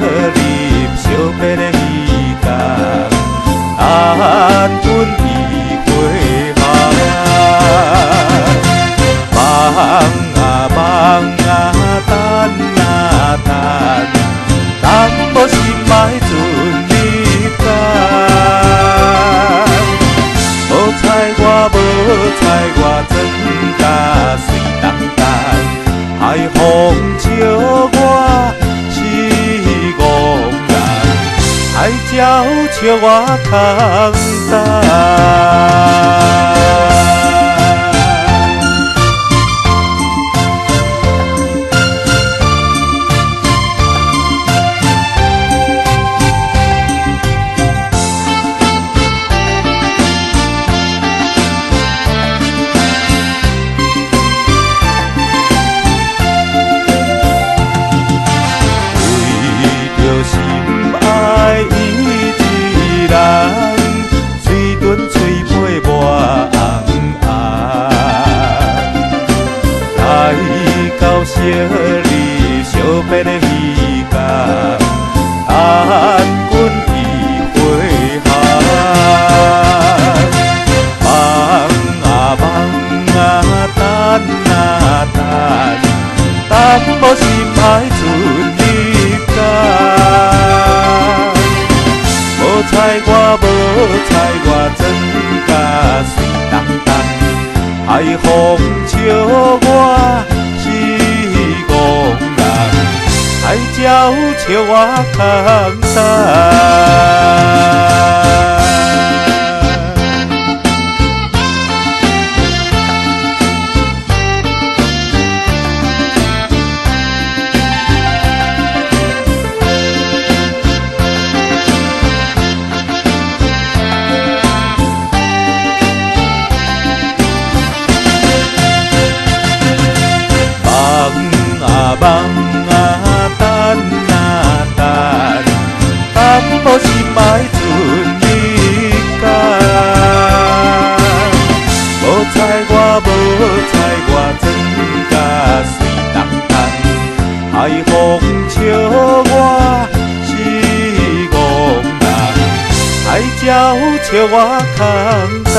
入小白的鱼缸，安稳伊回航。梦啊梦啊，等啊等，等无心爱准你干。无采我，无采我，真甲水当当。海风笑我是憨人，海鸟笑我空等。心爱伊一人，嘴唇嘴皮抹红红，来到小日小白的鱼缸，安稳伊回航。梦啊梦啊，等啊等，等无心爱准你干。无采我，无采我，真甲水当当。海风笑我是憨人，海鸟笑我空等。梦啊，等啊等，等无心爱准你干。无采我，无采我，真甲水当当。海风笑我是憨人，海鸟笑我空等。